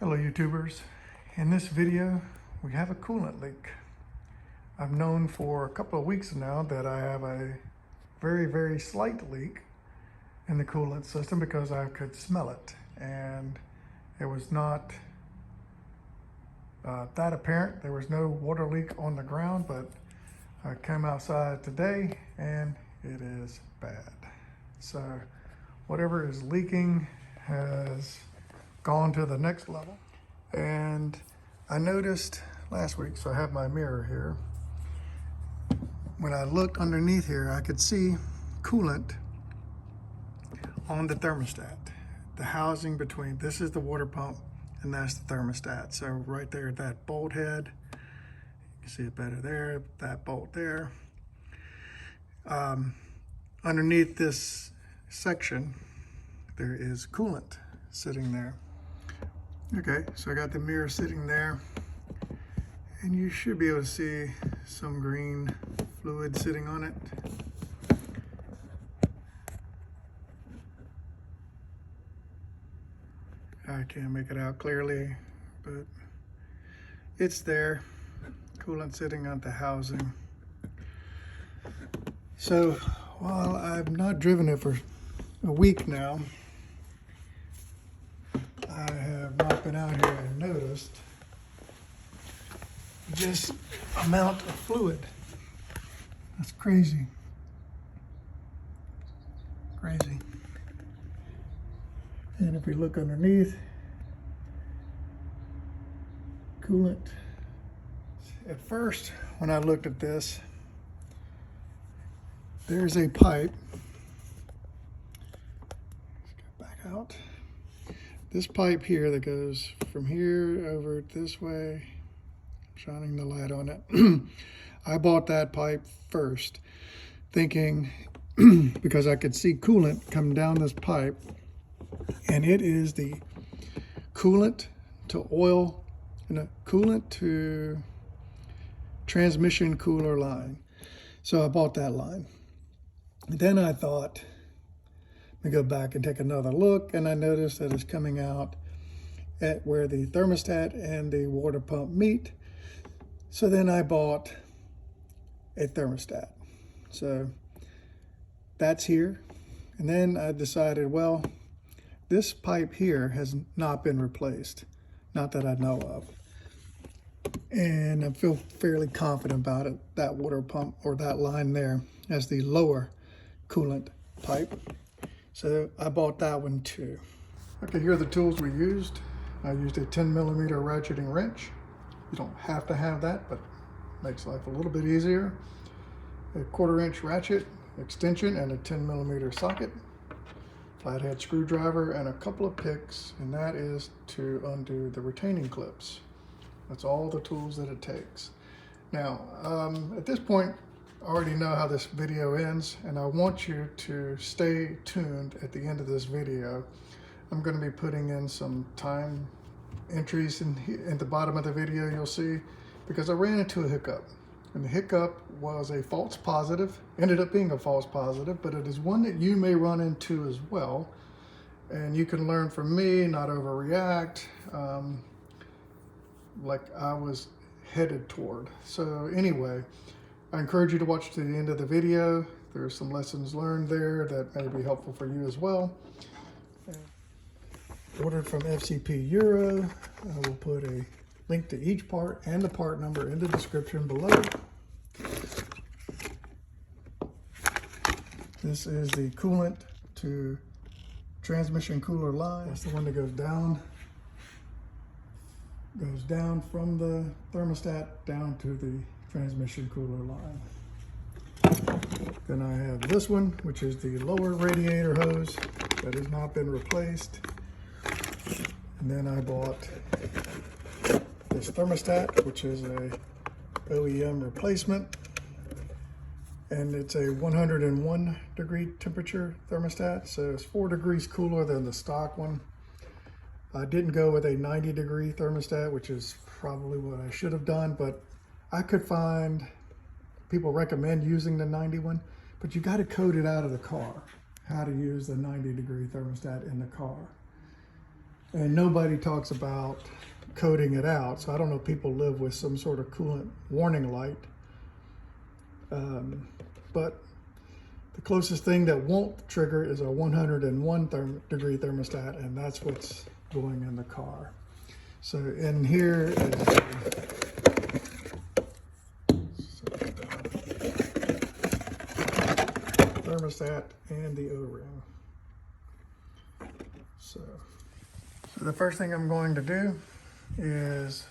Hello YouTubers. In this video we have a coolant leak. I've known for a couple of weeks now that I have a very slight leak in the coolant system because I could smell it, and it was not that apparent. There was no water leak on the ground, but I came outside today and it is bad. So whatever is leaking has gone to the next level. And I noticed last week, so I have my mirror here, when I looked underneath here I could see coolant on the thermostat. The housing between, this is the water pump and that's the thermostat. So right there at that bolt head, you can see it better there, that bolt there. Underneath this section there is coolant sitting there. Okay, so I got the mirror sitting there, and you should be able to see some green fluid sitting on it. I can't make it out clearly, but it's there. Coolant sitting on the housing. So while I've not driven it for a week now, I have not been out here and noticed this amount of fluid. That's crazy. Crazy. And if we look underneath, coolant. At first, when I looked at this, there's a pipe. Let's go back out. This pipe here that goes from here over this way, shining the light on it. I bought that pipe first, thinking, because I could see coolant coming down this pipe, and it is the coolant to oil, coolant to transmission cooler line. So I bought that line. Then I thought, let me go back and take another look, and I noticed that it's coming out at where the thermostat and the water pump meet. So then I bought a thermostat. So that's here. And then I decided, well, this pipe here has not been replaced, not that I know of. And I feel fairly confident about it. That water pump, or that line there, as the lower coolant pipe. So I bought that one too. Okay, here are the tools we used. I used a 10mm ratcheting wrench. You don't have to have that, but it makes life a little bit easier. A 1/4-inch ratchet extension and a 10mm socket. Flathead screwdriver and a couple of picks, and that is to undo the retaining clips. That's all the tools that it takes. Now, at this point, I already know how this video ends, and I want you to stay tuned at the end of this video. I'm going to be putting in some time entries in the bottom of the video, you'll see, because I ran into a hiccup. And the hiccup was a false positive, ended up being a false positive, but it is one that you may run into as well. And you can learn from me, not overreact, like I was headed toward. So anyway, I encourage you to watch to the end of the video. There's some lessons learned there that may be helpful for you as well. Ordered from FCP Euro. I will put a link to each part and the part number in the description below. This is the coolant to transmission cooler line. That's the one that goes down from the thermostat down to the transmission cooler line. Then I have this one, which is the lower radiator hose that has not been replaced. And then I bought this thermostat, which is a OEM replacement. And it's a 101 degree temperature thermostat. So it's 4 degrees cooler than the stock one. I didn't go with a 90 degree thermostat, which is probably what I should have done, but I could find people recommend using the 91, but you got to code it out of the car, how to use the 90 degree thermostat in the car. And nobody talks about coating it out. So I don't know if people live with some sort of coolant warning light. But the closest thing that won't trigger is a 101 degree thermostat, and that's what's going in the car. So in here is thermostat and the O-ring. So the first thing I'm going to do is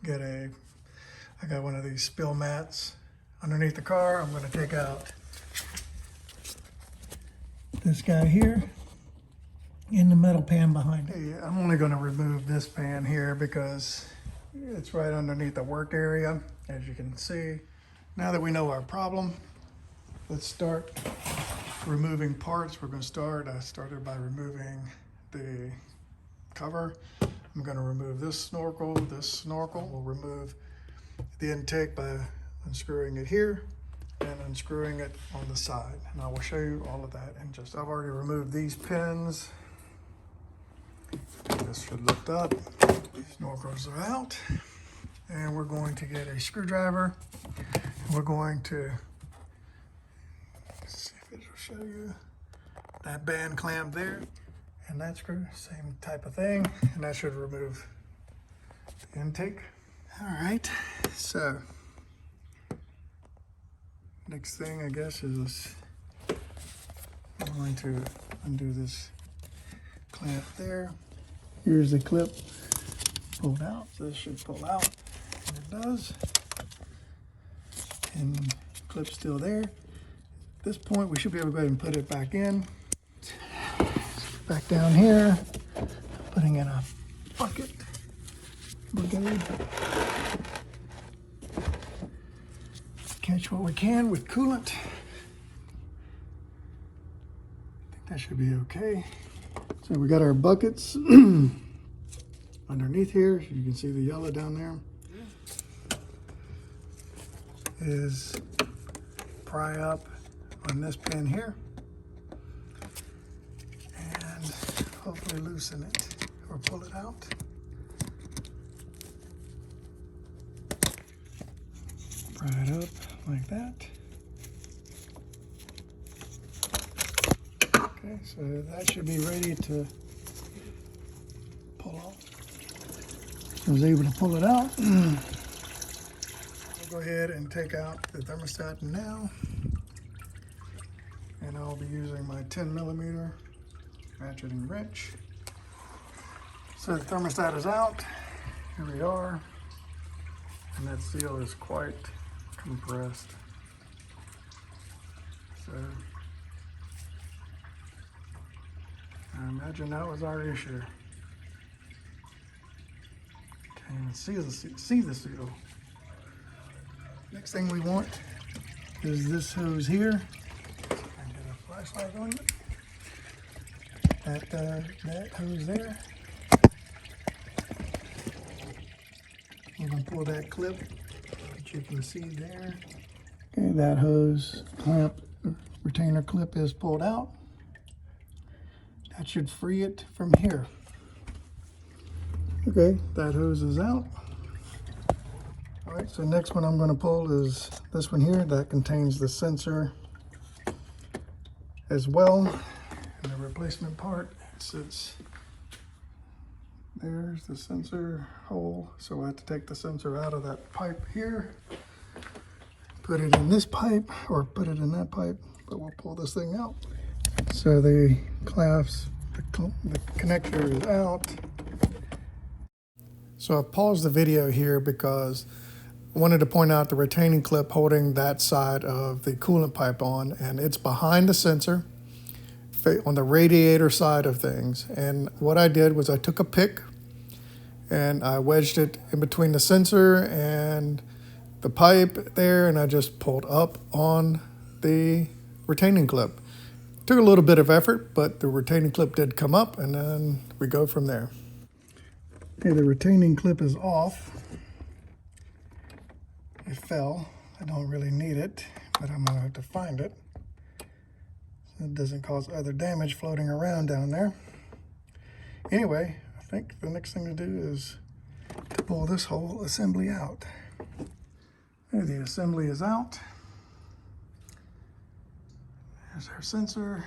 I got one of these spill mats underneath the car. I'm going to take out this guy here and the metal pan behind it. Hey, I'm only going to remove this pan here because it's right underneath the work area, as you can see. Now that we know our problem, let's start removing parts. I started by removing the cover. I'm going to remove this snorkel. We'll remove the intake by unscrewing it here and unscrewing it on the side. And I will show you all of that in just, I've already removed these pins. This should lift up. Snorkels are out. And we're going to get a screwdriver. We're going to, let's see if it'll show you that band clamp there. And that screw, same type of thing. And that should remove the intake. All right, so next thing I guess is I'm going to undo this clamp there. Here's the clip pulled out. So this should pull out, and it does. And the clip's still there. At this point, we should be able to go ahead and put it back in. Back down here, putting in a bucket. Brigade. Catch what we can with coolant. I think that should be okay. So we got our buckets underneath here. You can see the yellow down there. Is pry up on this pin here and hopefully loosen it or pull it out. Pry it up like that. Okay, so that should be ready to pull off. So I was able to pull it out. I'll go ahead and take out the thermostat now. And I'll be using my 10mm ratcheting wrench. So the thermostat is out. Here we are. And that seal is quite compressed. So I imagine that was our issue. Can't even see the seal. Next thing we want is this hose here. I get a flashlight on it. That hose there. We're going to pull that clip that you can see there. Okay, that hose clamp retainer clip is pulled out. That should free it from here. Okay, that hose is out. All right, so next one I'm going to pull is this one here. That contains the sensor as well. And the replacement part sits, there's the sensor hole. So I have to take the sensor out of that pipe here, put it in this pipe or put it in that pipe, but we'll pull this thing out. So the clasp, the connector is out. So I paused the video here because I wanted to point out the retaining clip holding that side of the coolant pipe on, and it's behind the sensor on the radiator side of things. And what I did was I took a pick and I wedged it in between the sensor and the pipe there, and I just pulled up on the retaining clip. Took a little bit of effort, but the retaining clip did come up, and then we go from there. Okay, the retaining clip is off. It fell. I don't really need it, but I'm gonna have to find it so it doesn't cause other damage floating around down there. Anyway, I think the next thing to do is to pull this whole assembly out. There, the assembly is out. There's our sensor.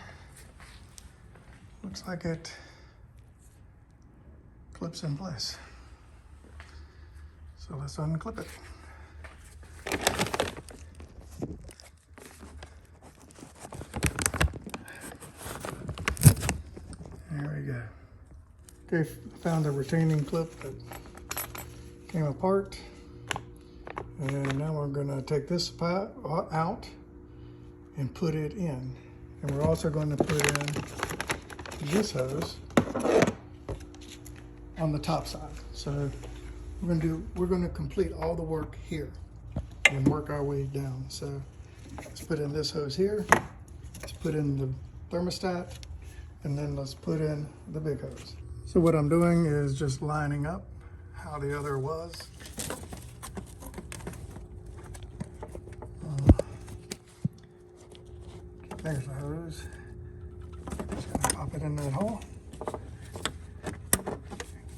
Looks like it clips in place. So let's unclip it. There we go. Okay, found a retaining clip that came apart. And now we're gonna take this out and put it in. And we're also going to put in this hose on the top side. So we're gonna complete all the work here and work our way down. So let's put in this hose here, let's put in the thermostat, and then let's put in the big hose. So what I'm doing is just lining up how the other was. There's the hose. Just gonna pop it in that hole.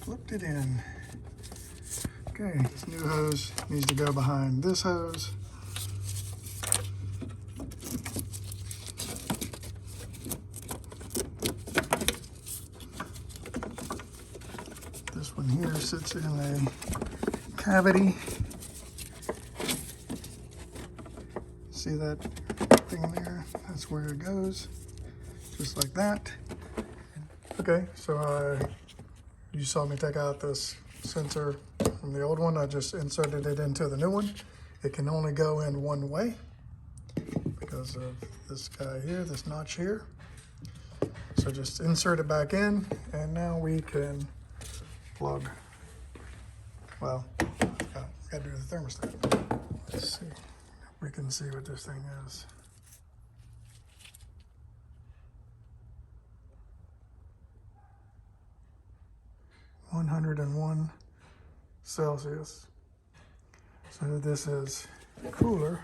Flipped it in. Okay, this new hose needs to go behind this hose. This one here sits in a cavity. See that thing there? That's where it goes, just like that. Okay, so you saw me take out this sensor from the old one. I just inserted it into the new one. It can only go in one way because of this guy here, this notch here. So just insert it back in, and now we can plug. Well, gotta do the thermostat. Let's see if we can see what this thing is. 101 Celsius. So this is cooler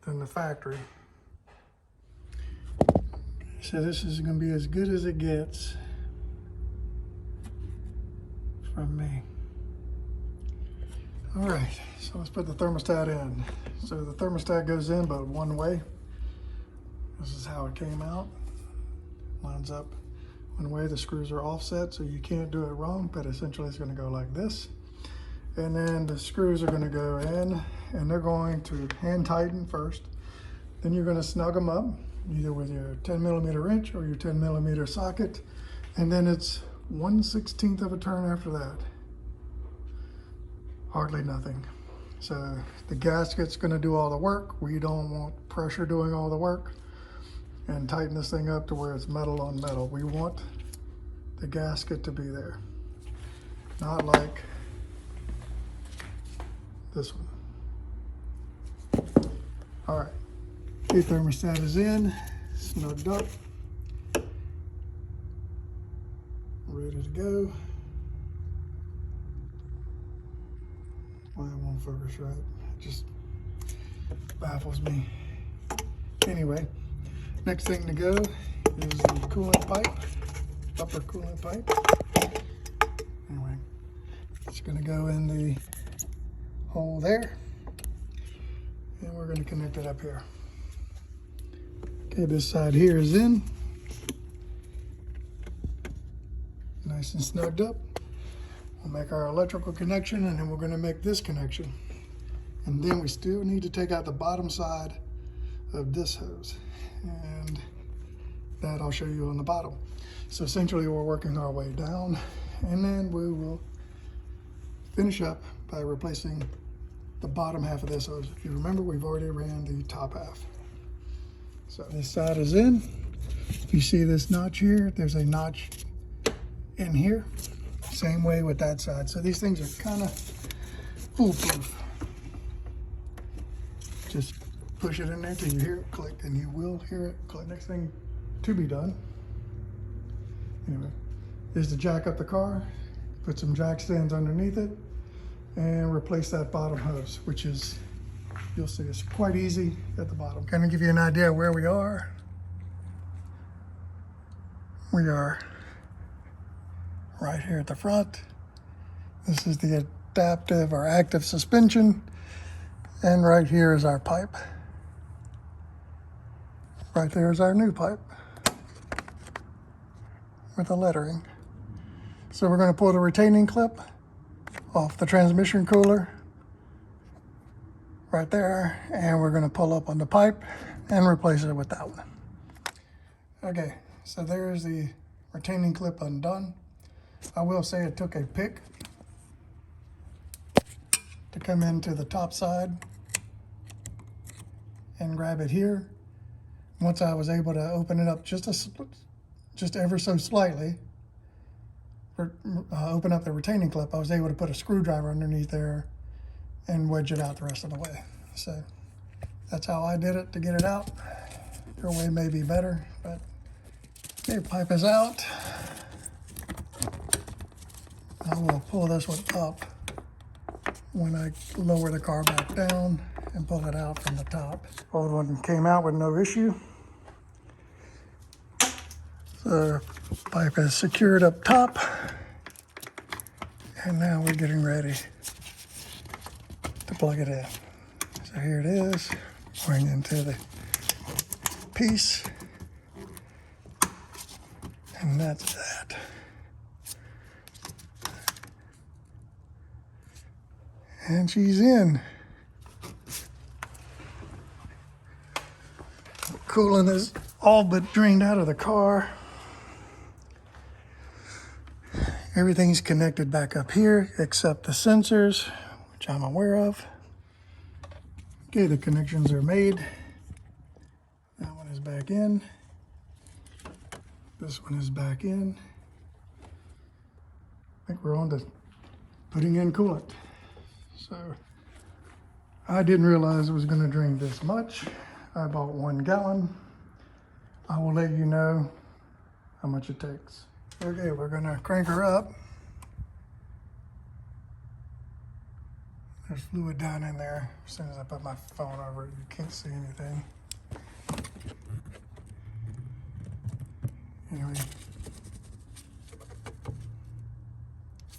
than the factory. So this is going to be as good as it gets from me. All right, so let's put the thermostat in. So the thermostat goes in but one way. This is how it came out. Lines up one way. The screws are offset, so you can't do it wrong, but essentially it's going to go like this. And then the screws are going to go in, and they're going to hand tighten first. Then you're going to snug them up, either with your 10mm wrench or your 10mm socket. And then it's 1/16 of a turn after that. Hardly nothing. So the gasket's going to do all the work. We don't want pressure doing all the work. And tighten this thing up to where it's metal on metal. We want the gasket to be there, not like this one. All right, the thermostat is in, snugged up, ready to go. Why it won't focus right, it just baffles me. Anyway, next thing to go is the coolant pipe, upper coolant pipe. Anyway, it's gonna go in the hole there, and we're gonna connect it up here. Okay, this side here is in, nice and snugged up. We'll make our electrical connection, and then we're gonna make this connection. And then we still need to take out the bottom side of this hose, and that I'll show you on the bottom. So essentially we're working our way down, and then we will finish up by replacing the bottom half of this hose. If you remember, we've already ran the top half. So this side is in. If you see this notch here, there's a notch in here. Same way with that side. So these things are kind of foolproof. Just push it in there till you hear it click, and you will hear it click. Next thing to be done, anyway, is to jack up the car, put some jack stands underneath it, and replace that bottom hose, which is, you'll see, it's quite easy at the bottom. Kind of give you an idea where we are. We are right here at the front. This is the adaptive or active suspension. And right here is our pipe. Right there is our new pipe with the lettering. So we're going to pull the retaining clip off the transmission cooler right there, and we're going to pull up on the pipe and replace it with that one. Okay, so there's the retaining clip undone. I will say it took a pick to come into the top side and grab it here. Once I was able to open it up just ever so slightly, open up the retaining clip, I was able to put a screwdriver underneath there and wedge it out the rest of the way. So that's how I did it to get it out. Your way may be better, but okay, pipe is out. I will pull this one up when I lower the car back down and pull it out from the top. Old one came out with no issue. The pipe is secured up top, and now we're getting ready to plug it in. So here it is, going into the piece, and that's that. And she's in. Coolant is all but drained out of the car. Everything's connected back up here except the sensors, which I'm aware of. Okay, the connections are made. That one is back in. This one is back in. I think we're on to putting in coolant. So I didn't realize it was going to drain this much. I bought 1 gallon. I will let you know how much it takes. Okay, we're going to crank her up. There's fluid down in there. As soon as I put my phone over it, you can't see anything. Anyway,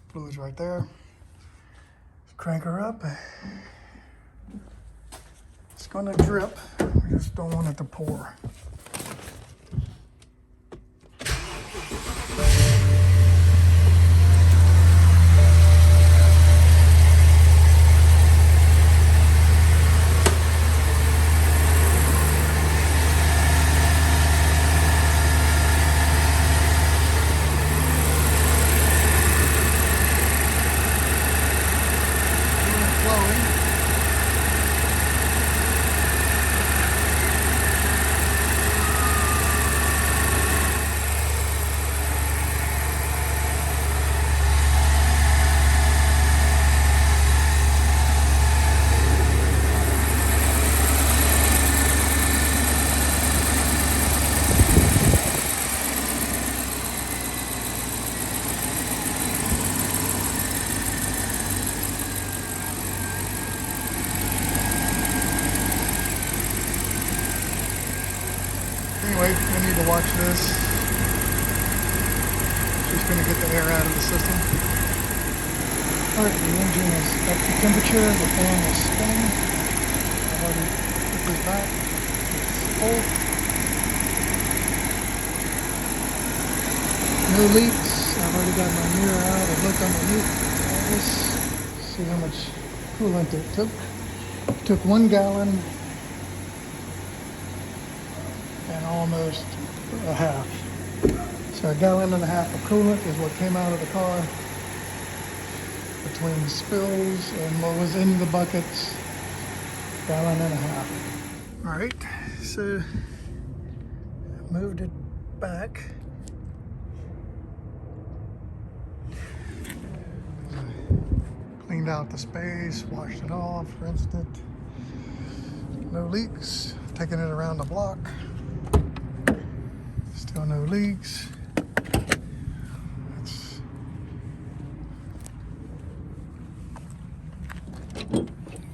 fluid's right there. Crank her up. It's gonna drip. We just don't want it to pour. Anyway, we need to watch this. Just going to get the air out of the system. Alright, the engine is up to temperature, the fan is spinning. I've already put this back. It's full. No leaks. I've already got my mirror out and looked underneath all this. See how much coolant it took. It took 1 gallon. And almost a half. So 1.5 gallons of coolant is what came out of the car between spills and what was in the buckets. 1.5 gallons. All right, so I moved it back. Cleaned out the space, washed it off, rinsed it. No leaks. Taking it around the block. Still no leaks. Let's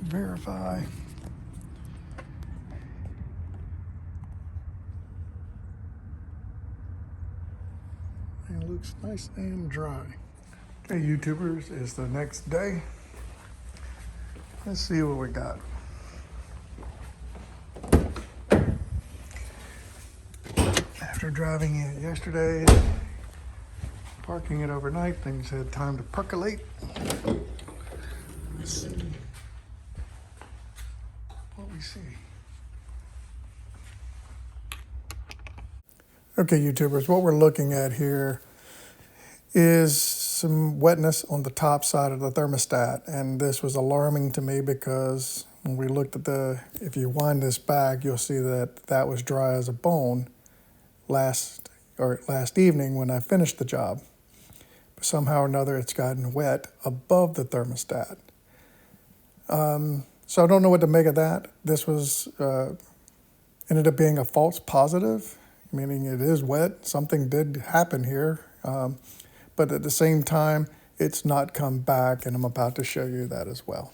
verify. and it looks nice and dry. Okay, YouTubers, it's the next day. Let's see what we got. After driving it yesterday, parking it overnight, things had time to percolate. Let's see what we see. Okay, YouTubers, what we're looking at here is some wetness on the top side of the thermostat. And this was alarming to me because when we looked at if you wind this back, you'll see that that was dry as a bone last evening when I finished the job. But somehow or another, it's gotten wet above the thermostat. So I don't know what to make of that. This was ended up being a false positive, meaning it is wet. Something did happen here. But at the same time, it's not come back, and I'm about to show you that as well.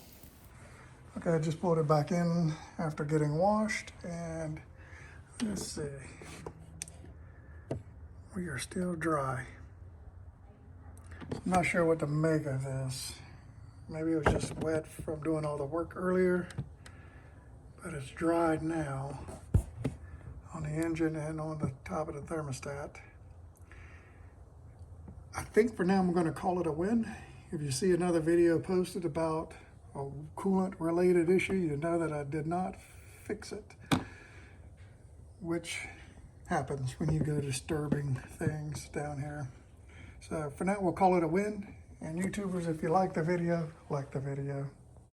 Okay, I just pulled it back in after getting washed, and let's see. We are still dry. I'm not sure what to make of this. Maybe it was just wet from doing all the work earlier, but it's dried now on the engine and on the top of the thermostat. I think for now I'm going to call it a win. If you see another video posted about a coolant related issue, you know that I did not fix it, which happens when you go disturbing things down here. So for now we'll call it a win. And YouTubers, if you like the video, like the video.